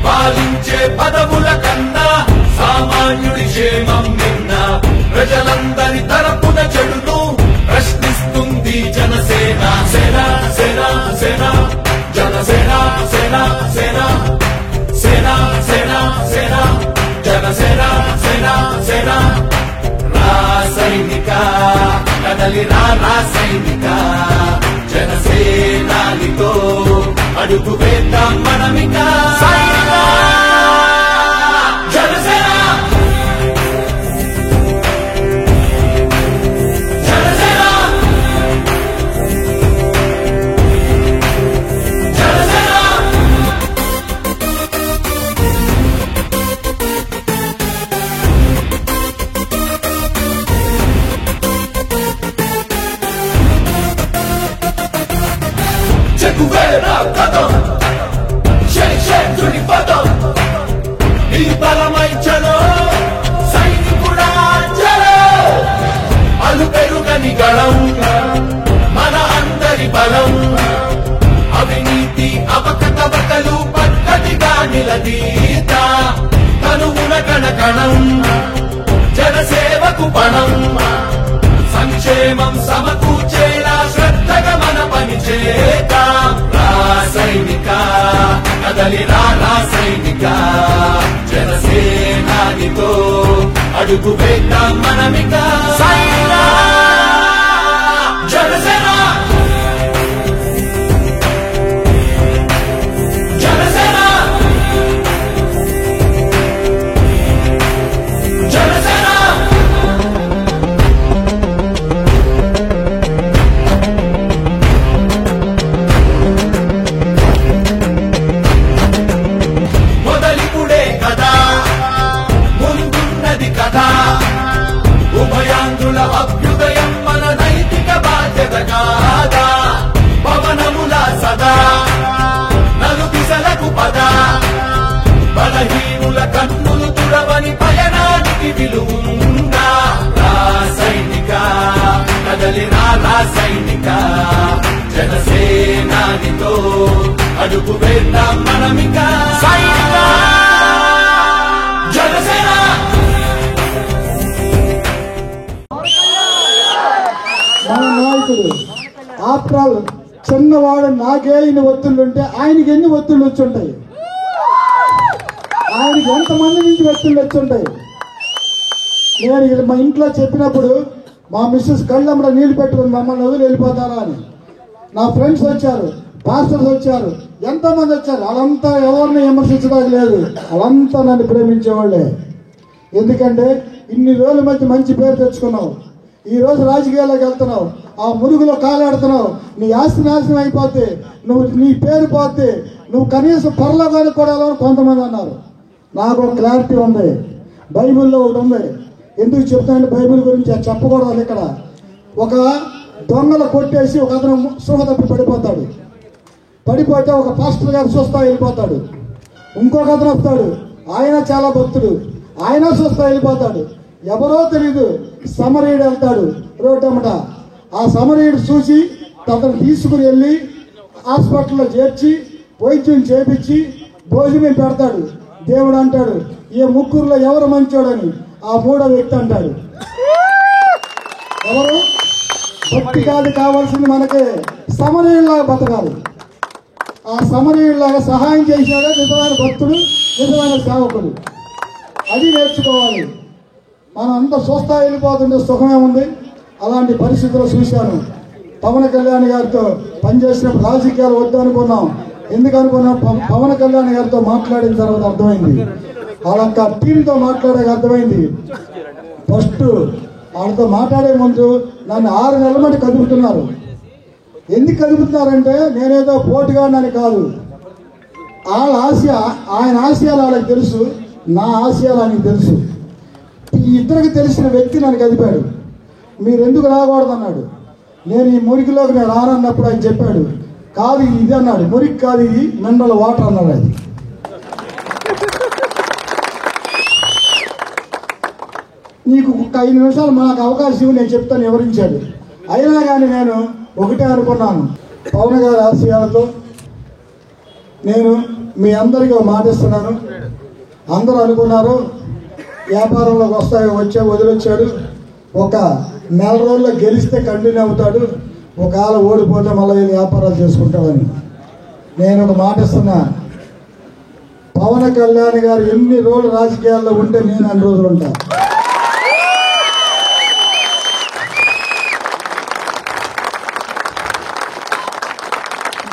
పాలించే పదవుల కన్నా సామాన్యుడి క్షేమం నిన్న ప్రజలందరి తరపున చెడును ప్రశ్నిస్తుంది జనసేన సేన సేన సేన జనసేన సేన సేన సేన సేన సేన జనసేన సేన సేన రాసైనిక కదలి రాసైనిక జనసేనానితో అడుగు వేద్దాం మనమిక జనసేన జనసేన జనసేన చెక్కువేరా కథం శేషుడి పదం ఈ బలమైంచలో సైనికుడా చలో అలు పెరుగని గళం మన అందరి బలం అవినీతి అవకతవకలు పక్కటిగా నిలదీత కనువున కణకణం జనసేవకు పణం సంక్షేమం సమకూర్చేలా శ్రద్ధగా మన పని చేద్దాం రాసైనిక కదలి రాసైనిక జనసేనానితో అడుగు వేద్దాం మనమిక జనసేన జనసేన జనసేన మొదలిపుడే కదా ముందున్నది కదా ఉభయాంధ్రుల అభ్యుదయం మన నైతిక బాధ్యత కాదా పవనముల సదా నలు దిశలకు పద బలహీనుల కన్నులు తుడవని పయనానికి విలువుందా రాసైనిక కదలి రాసైనిక జనసేనానితో అడుగు వేద్దాం మనమిక జనసేన మన నాయకుడు ఆఫ్టర్ ఆల్ చిన్నవాడు నాకే ఇన్ని ఒత్తిళ్లుంటే ఆయనకి ఎన్ని ఒత్తిళ్లు వచ్చుంటాయి, ఆయనకి ఎంతమంది నుంచి ఒత్తిళ్లు వచ్చుంటాయి. నేను మా ఇంట్లో చెప్పినప్పుడు మా మిస్సెస్ కళ్ళమ్మడ నీళ్లు పెట్టుకుని మమ్మల్ని వదిలి వెళ్ళిపోతారా అని. నా ఫ్రెండ్స్ వచ్చారు, పాస్టర్స్ వచ్చారు, ఎంతమంది వచ్చారు. వాళ్ళంతా ఎవరిని విమర్శించడానికి లేదు, వాళ్ళంతా నన్ను ప్రేమించేవాళ్లే. ఎందుకంటే ఇన్ని రోజుల మధ్య మంచి పేరు తెచ్చుకున్నావు, ఈ రోజు రాజకీయాల్లోకి వెళ్తున్నావు, ఆ మురుగులో కాలాడుతున్నావు, నీ ఆస్తి నాశనం అయిపోతే, నీ పేరు పోతే నువ్వు కనీసం పరలోకానికి కూడా వెళ్ళవని కొంతమంది అన్నారు. నాకు ఒక క్లారిటీ ఉంది, బైబిల్లో ఒకటి ఉంది. ఎందుకు చెప్తానంటే బైబిల్ గురించి చెప్పకూడదు. ఇక్కడ ఒక దొంగలు కొట్టేసి ఒక అతను సూహ తప్పి పడిపోతాడు. పడిపోతే ఒక పాస్టర్ గారు చూస్తా వెళ్ళిపోతాడు. ఇంకొక అతను వస్తాడు, ఆయన చాలా భక్తుడు, ఆయన చూస్తా వెళ్ళిపోతాడు. ఎవరో తెలీదు, సమరీయుడు వెళ్తాడు రోడ్డు అమ్మట. ఆ సమరీయుడు చూసి అతను తీసుకుని వెళ్ళి హాస్పిటల్లో చేర్చి వైద్యం చేపించి భోజనం పెడతాడు. దేవుడు అంటాడు, ఈ ముగ్గురులో ఎవరు మంచోడని. ఆ మూడో వ్యక్తి అంటాడు, ఎవరు? భక్తి కాదు కావాల్సింది మనకి సమరయుల్లాగా బతకాలి. ఆ సమరయుల్లాగా సహాయం చేసినాడే నిజమైన భక్తుడు, నిజమైన సేవకుడు. అది నేర్చుకోవాలి. మనం అంతా చూస్తా వెళ్ళిపోతుంటే సుఖమే ఉంది. అలాంటి పరిస్థితులు చూశాను. పవన్ కళ్యాణ్ గారితో పనిచేసినప్పుడు రాజకీయాలు వద్దు అనుకున్నాం. ఎందుకు అనుకున్నాం? పవన్ కళ్యాణ్ గారితో మాట్లాడిన తర్వాత అర్థమైంది, వాళ్ళ టీంతో మాట్లాడాక అర్థమైంది. ఫస్ట్ వాళ్ళతో మాట్లాడే ముందు నన్ను 6 నెలల మట్టి కదుపుతున్నారు. ఎందుకు కదుపుతున్నారంటే నేనేదో పోటుగానని కాదు. వాళ్ళ ఆశయ, ఆయన ఆశయాలు వాళ్ళకి తెలుసు, నా ఆశయాలు ఆయనకి తెలుసు. ఈ ఇద్దరికి తెలిసిన వ్యక్తి నన్ను కదిపాడు. మీరు ఎందుకు రాకూడదు అన్నాడు. నేను ఈ మురికిలోకి నేను రానన్నప్పుడు ఆయన చెప్పాడు, కాదు ఇది అన్నాడు. మురికి కాదు, ఇది మినరల్ వాటర్ అన్నాడు. అది నీకు ఒక 5 నిమిషాలు మనకు అవకాశం నేను చెప్తాను వివరించాడు. అయినా కానీ నేను ఒకటే అనుకున్నాను, పవన్ గారి ఆశయాలతో నేను మీ అందరికీ మాటిస్తున్నాను. అందరూ అనుకున్నారు వ్యాపారంలోకి వదిలొచ్చాడు, ఒక నెల రోజుల్లో గెలిస్తే కంటిన్యూ అవుతాడు, ఒకవేళ ఓడిపోతే మళ్ళీ వ్యాపారాలు చేసుకుంటాడని. నేను ఒక మాట ఇస్తున్నా, పవన్ కళ్యాణ్ గారు ఎన్ని రోజులు రాజకీయాల్లో ఉంటే నేను అన్ని రోజులు ఉంటా.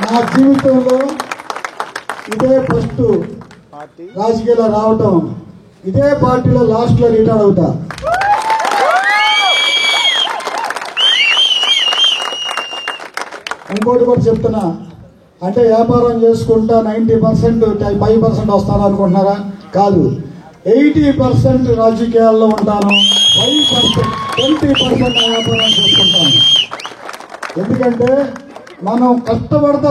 నా జీవితంలో ఇదే ఫస్ట్ రాజకీయాల్లో రావటం, ఇదే పార్టీలో లాస్ట్లో రిటైర్ అవుతా. ఇంకోటి కూడా చెప్తున్నా, అంటే వ్యాపారం చేసుకుంటా 90% 5% వస్తాను అనుకుంటున్నారా? కాదు, 80% రాజకీయాల్లో ఉంటాను, 20% వ్యాపారం చేసుకుంటాను. ఎందుకంటే మనం కష్టపడతా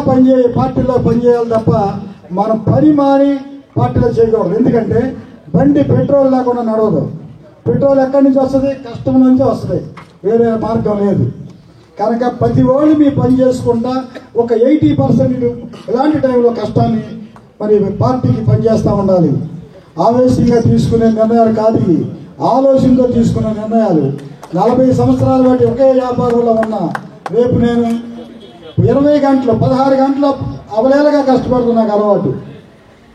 పార్టీలో పనిచేయాలి తప్ప మనం పని మాని పార్టీలో చేయకూడదు. ఎందుకంటే బండి పెట్రోల్ లేకుండా నడవదు. పెట్రోల్ ఎక్కడి నుంచి వస్తుంది? కష్టం నుంచే వస్తుంది, వేరే మార్గం లేదు. కనుక ప్రతి వాళ్ళు మీ పని చేసుకుంటా ఒక 80% ఇలాంటి టైంలో కష్టాన్ని మరి పార్టీకి పనిచేస్తూ ఉండాలి. ఆవేశంగా తీసుకునే నిర్ణయాలు కాదు, ఆలోచనతో తీసుకునే నిర్ణయాలు. 40 సంవత్సరాల బట్టి ఒకే వ్యాపారంలో ఉన్నా, రేపు నేను 20 గంటలు 16 గంటలు అవలేలగా కష్టపడుతున్నా. నాకు అలవాటు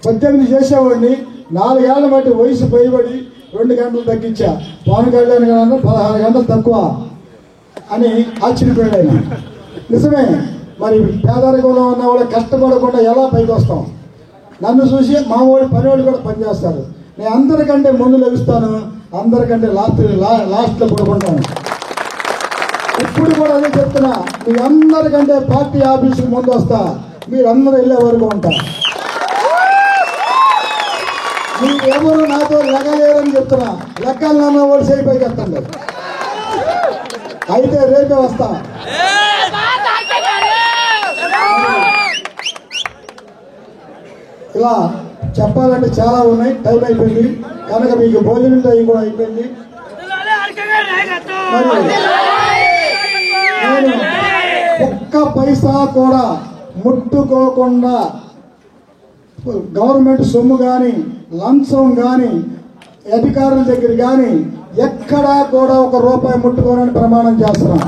18 చేసేవాడిని, 4 ఏళ్ల బట్టి వయసు పోయిబడి 2 గంటలు తగ్గించా. పవన్ కళ్యాణ్ గారు 16 గంటలు తక్కువ అని ఆశ్చర్యపోయాడు ఆయన. నిజమే, మరి పేదరికంలో ఉన్న వాళ్ళు కష్టపడకుండా ఎలా పైకి వస్తాం? నన్ను చూసి మా వాళ్ళు పనివాళ్ళు కూడా పనిచేస్తారు. నేను అందరికంటే ముందు లభిస్తాను, అందరికంటే లాస్ట్లో పడుకుంటాను. ఇప్పుడు కూడా అదే చెప్తున్నా, మీ అందరికంటే పార్టీ ఆఫీసుకు ముందు వస్తా, మీరందరూ వెళ్ళే వరకు ఉంటా. మీరు ఎవరు నాతో లెగలేరని చెప్తున్నా, లెక్కలు నాన్న వాళ్ళు చేయి పైకి వస్తాండి. అయితే రేపే వస్తా. ఇలా చెప్పాలంటే చాలా ఉన్నాయి, టైం అయిపోయింది కనుక మీకు భోజనం టైం కూడా అయిపోయింది. నేను ఒక్క పైసా కూడా ముట్టుకోకుండా గవర్నమెంట్ సొమ్ము కానీ లంచం కానీ అధికారుల దగ్గర కానీ ఎక్కడా కూడా ఒక రూపాయి ముట్టుకోనని ప్రమాణం చేస్తున్నాం.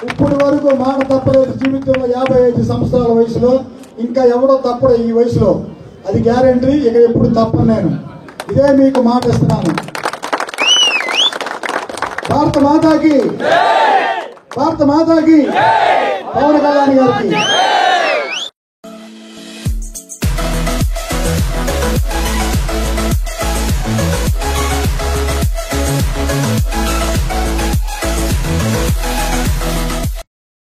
ఇప్పటి వరకు మాట తప్పలేదు జీవితంలో. 55 సంవత్సరాల వయసులో ఇంకా ఎవడో తప్పడు ఈ వయసులో, అది గ్యారెంటీ. ఇక ఎప్పుడు తప్పను నేను, ఇదే మీకు మాట ఇస్తున్నాను. భారత మాతాకి, భారత మాతాకి, పవన్ కళ్యాణ్ గారికి.